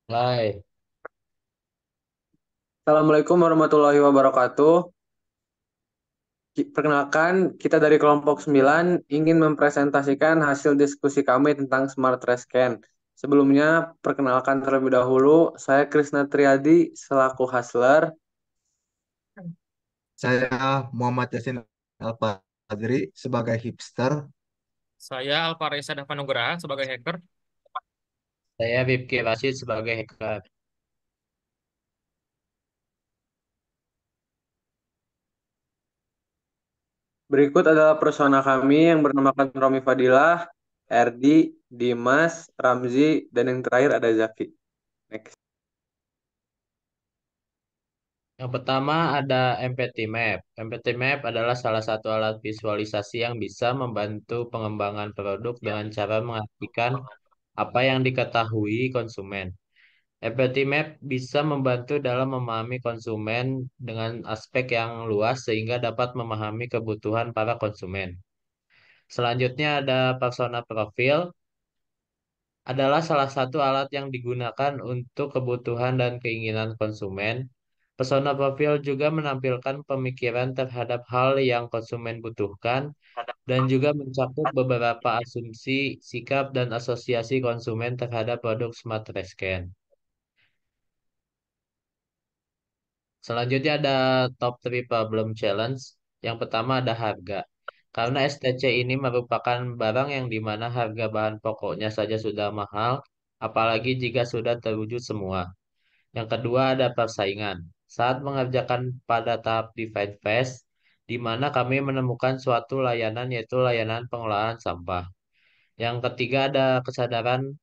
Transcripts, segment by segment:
Mulai. Assalamualaikum warahmatullahi wabarakatuh. Perkenalkan, kita dari kelompok 9 ingin mempresentasikan hasil diskusi kami tentang Smart Rescan. Sebelumnya, perkenalkan terlebih dahulu, saya Krisna Triadi selaku hustler. Saya Muhammad Yasin Al-Padri sebagai hipster. Saya Alvareza Davanugraha sebagai hacker. Saya Rifki Rashid sebagai hacker. Berikut adalah persona kami yang bernamakan Romi Fadilah, Erdi, Dimas, Ramzi, dan yang terakhir ada Zaki. Next. Yang pertama ada Empathy Map. Empathy Map adalah salah satu alat visualisasi yang bisa membantu pengembangan produk dengan cara mengartikan apa yang diketahui konsumen. Empathy Map bisa membantu dalam memahami konsumen dengan aspek yang luas sehingga dapat memahami kebutuhan para konsumen. Selanjutnya ada persona profil. Adalah salah satu alat yang digunakan untuk kebutuhan dan keinginan konsumen. Persona profil juga menampilkan pemikiran terhadap hal yang konsumen butuhkan dan juga mencakup beberapa asumsi, sikap, dan asosiasi konsumen terhadap produk Smart Rescan. Selanjutnya ada top 3 problem challenge. Yang pertama ada harga. Karena STC ini merupakan barang yang dimana harga bahan pokoknya saja sudah mahal, apalagi jika sudah terwujud semua. Yang kedua ada persaingan. Saat mengerjakan pada tahap define phase, di mana kami menemukan suatu layanan yaitu layanan pengelolaan sampah. Yang ketiga ada kesadaran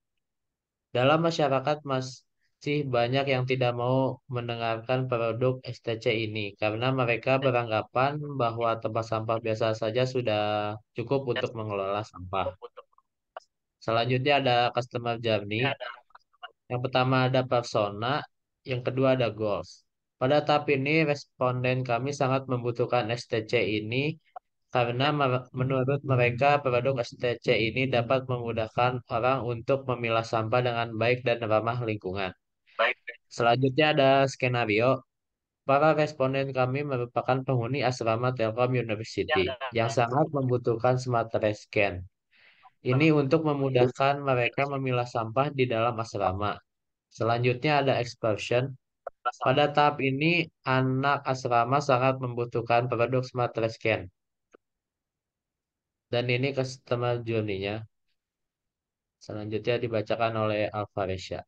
dalam masyarakat masih banyak yang tidak mau mendengarkan produk STC ini karena mereka beranggapan bahwa tempat sampah biasa saja sudah cukup untuk mengelola sampah. Selanjutnya ada customer journey. Yang pertama ada persona, yang kedua ada goals. Pada tahap ini, responden kami sangat membutuhkan STC ini karena menurut mereka produk STC ini dapat memudahkan orang untuk memilah sampah dengan baik dan ramah lingkungan. Selanjutnya ada skenario. Para responden kami merupakan penghuni asrama Telkom University yang sangat membutuhkan smart rescan. Ini untuk memudahkan mereka memilah sampah di dalam asrama. Selanjutnya ada excursion. Pada tahap ini, anak asrama sangat membutuhkan produk Smart Rescan. Dan ini customer journey-nya. Selanjutnya dibacakan oleh Alvaresha.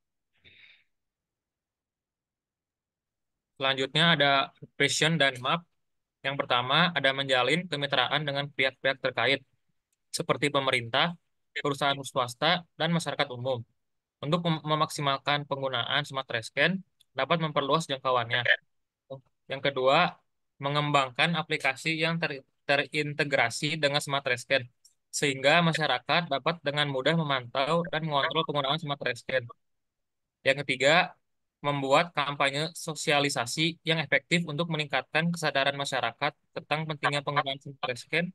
Selanjutnya ada vision dan map. Yang pertama ada menjalin kemitraan dengan pihak-pihak terkait seperti pemerintah, perusahaan swasta, dan masyarakat umum. Untuk memaksimalkan penggunaan Smart Rescan dapat memperluas jangkauannya. Yang kedua, mengembangkan aplikasi yang terintegrasi dengan Smart Rescan sehingga masyarakat dapat dengan mudah memantau dan mengontrol penggunaan Smart Rescan. Yang ketiga, membuat kampanye sosialisasi yang efektif untuk meningkatkan kesadaran masyarakat tentang pentingnya penggunaan smart scan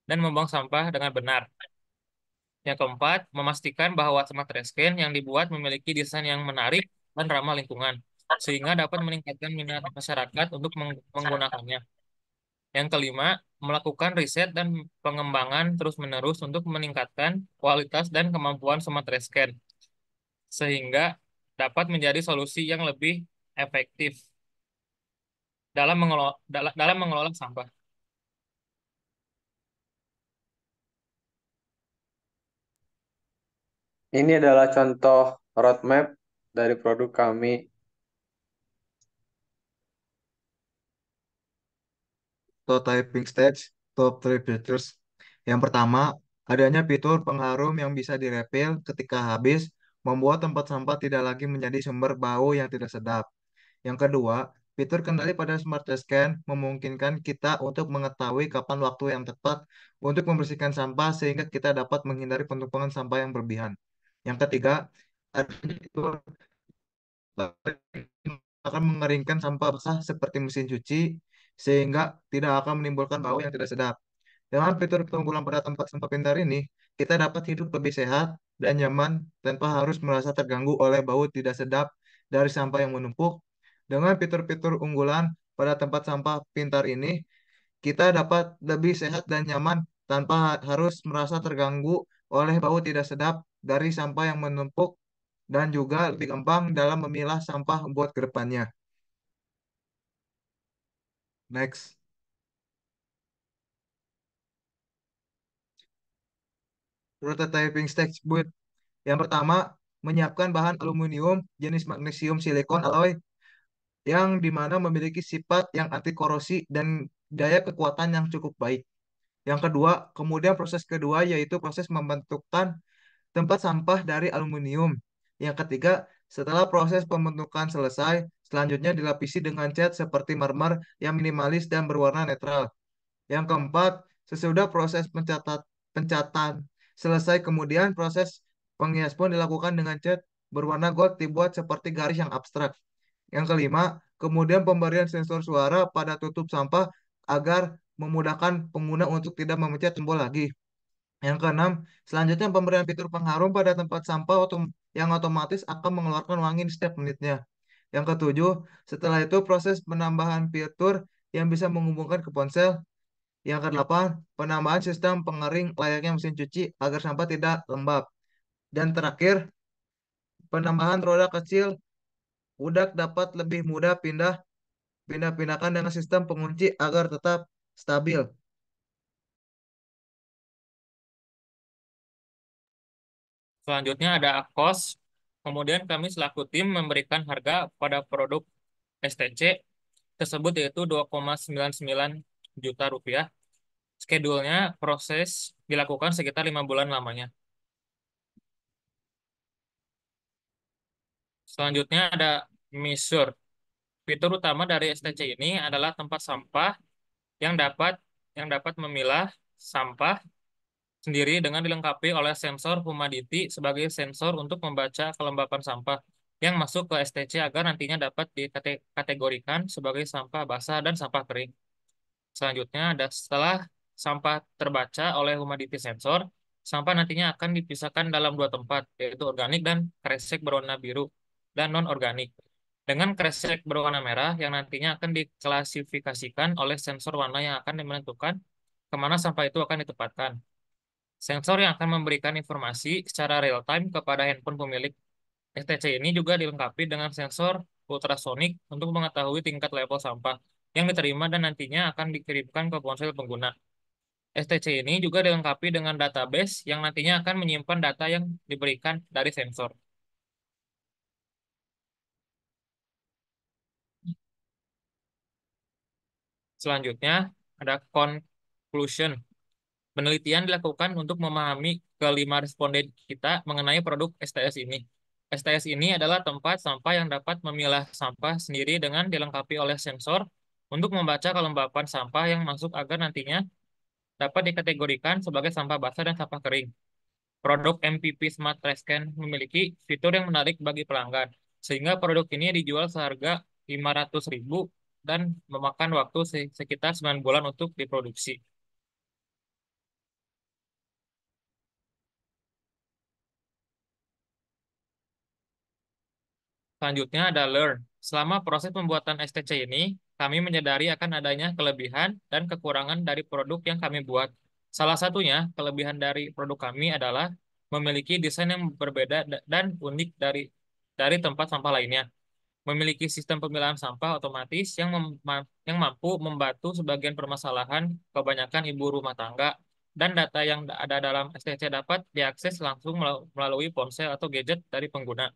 dan membuang sampah dengan benar. Yang keempat, memastikan bahwa smart scan yang dibuat memiliki desain yang menarik dan ramah lingkungan, sehingga dapat meningkatkan minat masyarakat untuk menggunakannya. Yang kelima, melakukan riset dan pengembangan terus-menerus untuk meningkatkan kualitas dan kemampuan smart scan sehingga dapat menjadi solusi yang lebih efektif dalam mengelola sampah. Ini adalah contoh roadmap dari produk kami. Prototyping stage, top 3 features. Yang pertama, adanya fitur pengharum yang bisa direpil ketika habis, membuat tempat sampah tidak lagi menjadi sumber bau yang tidak sedap. Yang kedua, fitur kendali pada Smart Scan memungkinkan kita untuk mengetahui kapan waktu yang tepat untuk membersihkan sampah sehingga kita dapat menghindari penumpukan sampah yang berlebihan. Yang ketiga, adanya fitur akan mengeringkan sampah basah seperti mesin cuci sehingga tidak akan menimbulkan bau yang tidak sedap. Dengan fitur keunggulan pada tempat sampah pintar ini, kita dapat hidup lebih sehat dan nyaman tanpa harus merasa terganggu oleh bau tidak sedap dari sampah yang menumpuk. Dengan fitur-fitur unggulan pada tempat sampah pintar ini, kita dapat lebih sehat dan nyaman tanpa harus merasa terganggu oleh bau tidak sedap dari sampah yang menumpuk dan juga lebih gampang dalam memilah sampah buat ke depannya. Next. Prototyping stage build. Yang pertama, menyiapkan bahan aluminium jenis magnesium silikon alloy yang dimana memiliki sifat yang anti korosi dan daya kekuatan yang cukup baik. Yang kedua, kemudian proses kedua yaitu proses membentukkan tempat sampah dari aluminium. Yang ketiga, setelah proses pembentukan selesai, selanjutnya dilapisi dengan cat seperti marmer yang minimalis dan berwarna netral. Yang keempat, sesudah proses pencatan selesai, kemudian proses penghias pun dilakukan dengan cat berwarna gold dibuat seperti garis yang abstrak. Yang kelima, kemudian pemberian sensor suara pada tutup sampah agar memudahkan pengguna untuk tidak memencet tombol lagi. Yang keenam, selanjutnya pemberian fitur pengharum pada tempat sampah yang otomatis akan mengeluarkan wangi setiap menitnya. Yang ketujuh, setelah itu proses penambahan fitur yang bisa menghubungkan ke ponsel. Yang kedelapan, penambahan sistem pengering layaknya mesin cuci agar sampah tidak lembab. Dan terakhir, penambahan roda kecil udak dapat lebih mudah pindah-pindahkan dengan sistem pengunci agar tetap stabil. Selanjutnya ada cost. Kemudian kami selaku tim memberikan harga pada produk STC tersebut yaitu 2,99 juta rupiah. Schedule-nya proses dilakukan sekitar 5 bulan lamanya. Selanjutnya ada measure. Fitur utama dari STC ini adalah tempat sampah yang dapat memilah sampah sendiri dengan dilengkapi oleh sensor humidity sebagai sensor untuk membaca kelembapan sampah yang masuk ke STC agar nantinya dapat dikategorikan sebagai sampah basah dan sampah kering. Selanjutnya ada setelah sampah terbaca oleh humidity sensor, sampah nantinya akan dipisahkan dalam dua tempat, yaitu organik dan kresek berwarna biru dan non-organik. Dengan kresek berwarna merah yang nantinya akan diklasifikasikan oleh sensor warna yang akan menentukan kemana sampah itu akan ditempatkan. Sensor yang akan memberikan informasi secara real-time kepada handphone pemilik STC ini juga dilengkapi dengan sensor ultrasonik untuk mengetahui tingkat level sampah yang diterima dan nantinya akan dikirimkan ke ponsel pengguna. STC ini juga dilengkapi dengan database yang nantinya akan menyimpan data yang diberikan dari sensor. Selanjutnya, ada conclusion. Penelitian dilakukan untuk memahami kelima responden kita mengenai produk STS ini. STS ini adalah tempat sampah yang dapat memilah sampah sendiri dengan dilengkapi oleh sensor untuk membaca kelembapan sampah yang masuk agar nantinya dapat dikategorikan sebagai sampah basah dan sampah kering. Produk MPP Smart Trash Can memiliki fitur yang menarik bagi pelanggan, sehingga produk ini dijual seharga 500.000 dan memakan waktu sekitar 9 bulan untuk diproduksi. Selanjutnya ada learn. Selama proses pembuatan STC ini, kami menyadari akan adanya kelebihan dan kekurangan dari produk yang kami buat. Salah satunya, kelebihan dari produk kami adalah memiliki desain yang berbeda dan unik dari tempat sampah lainnya. Memiliki sistem pemilahan sampah otomatis yang mampu membantu sebagian permasalahan kebanyakan ibu rumah tangga dan data yang ada dalam STC dapat diakses langsung melalui ponsel atau gadget dari pengguna.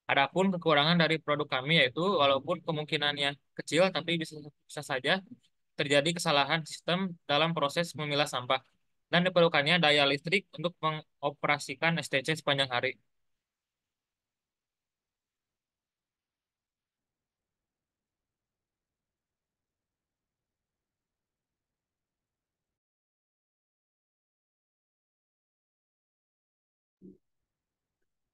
Adapun kekurangan dari produk kami yaitu walaupun kemungkinannya kecil tapi bisa saja terjadi kesalahan sistem dalam proses memilah sampah dan diperlukannya daya listrik untuk mengoperasikan STC sepanjang hari.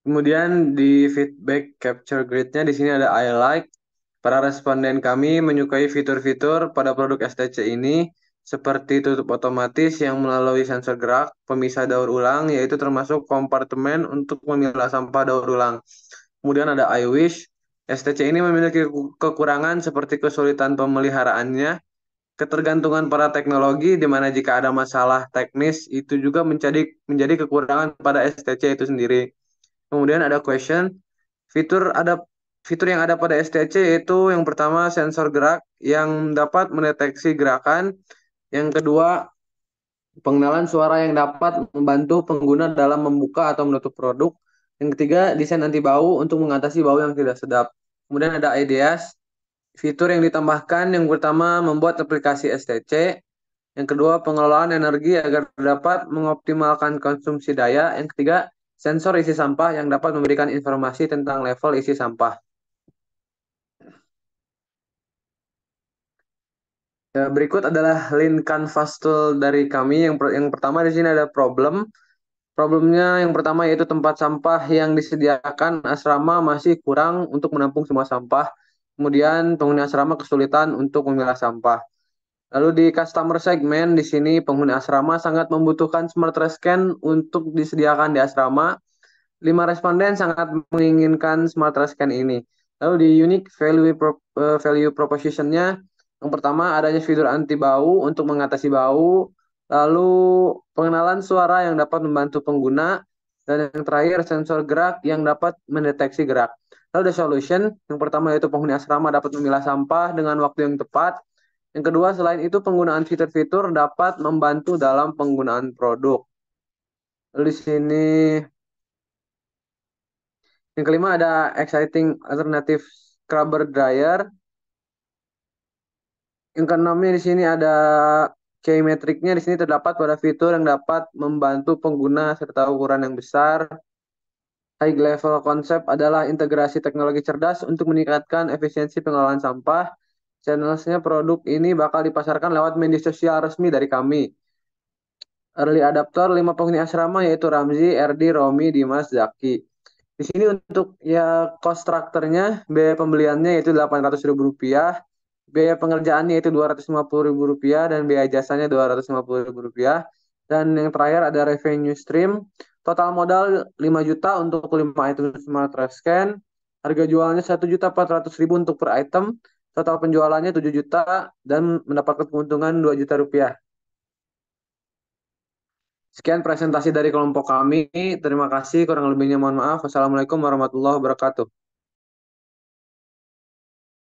Kemudian di feedback capture grid-nya di sini ada I like. Para responden kami menyukai fitur-fitur pada produk STC ini seperti tutup otomatis yang melalui sensor gerak, pemisah daur ulang, yaitu termasuk kompartemen untuk memilah sampah daur ulang. Kemudian ada iWish. STC ini memiliki kekurangan seperti kesulitan pemeliharaannya, ketergantungan pada teknologi, di mana jika ada masalah teknis itu juga menjadi kekurangan pada STC itu sendiri. Kemudian ada question, fitur ada fitur yang ada pada STC itu yang pertama sensor gerak yang dapat mendeteksi gerakan, yang kedua pengenalan suara yang dapat membantu pengguna dalam membuka atau menutup produk, yang ketiga desain anti bau untuk mengatasi bau yang tidak sedap. Kemudian ada ideas, fitur yang ditambahkan yang pertama membuat aplikasi STC, yang kedua pengelolaan energi agar dapat mengoptimalkan konsumsi daya, yang ketiga sensor isi sampah yang dapat memberikan informasi tentang level isi sampah. Berikut adalah link canvas tool dari kami. Yang pertama di sini ada problem. Problemnya yang pertama yaitu tempat sampah yang disediakan asrama masih kurang untuk menampung semua sampah. Kemudian penghuni asrama kesulitan untuk memilah sampah. Lalu di customer segment di sini penghuni asrama sangat membutuhkan smart trash can untuk disediakan di asrama. 5 responden sangat menginginkan smart trash can ini. Lalu di unique value proposition-nya, yang pertama adanya fitur anti bau untuk mengatasi bau, lalu pengenalan suara yang dapat membantu pengguna, dan yang terakhir sensor gerak yang dapat mendeteksi gerak. Lalu the solution, yang pertama yaitu penghuni asrama dapat memilah sampah dengan waktu yang tepat. Yang kedua, selain itu penggunaan fitur-fitur dapat membantu dalam penggunaan produk. Lalu di sini yang kelima ada exciting alternative scrubber dryer. Yang keenamnya di sini ada key metricnya, di sini terdapat pada fitur yang dapat membantu pengguna serta ukuran yang besar. High level konsep adalah integrasi teknologi cerdas untuk meningkatkan efisiensi pengelolaan sampah. Channelsnya produk ini bakal dipasarkan lewat media sosial resmi dari kami. Early adapter 5 penghuni asrama yaitu Ramzi, RD, Romi, Dimas, Zaki. Di sini untuk ya cost structure-nya, biaya pembeliannya yaitu Rp800.000, biaya pengerjaannya itu Rp250.000, dan biaya jasanya Rp250.000. Dan yang terakhir ada revenue stream. Total modal 5 juta untuk 5 item Smart Trash Can. Harga jualnya Rp1.400.000 untuk per item. Total penjualannya 7 juta dan mendapatkan keuntungan Rp2 juta. Sekian presentasi dari kelompok kami. Terima kasih. Kurang lebihnya mohon maaf. Wassalamualaikum warahmatullahi wabarakatuh.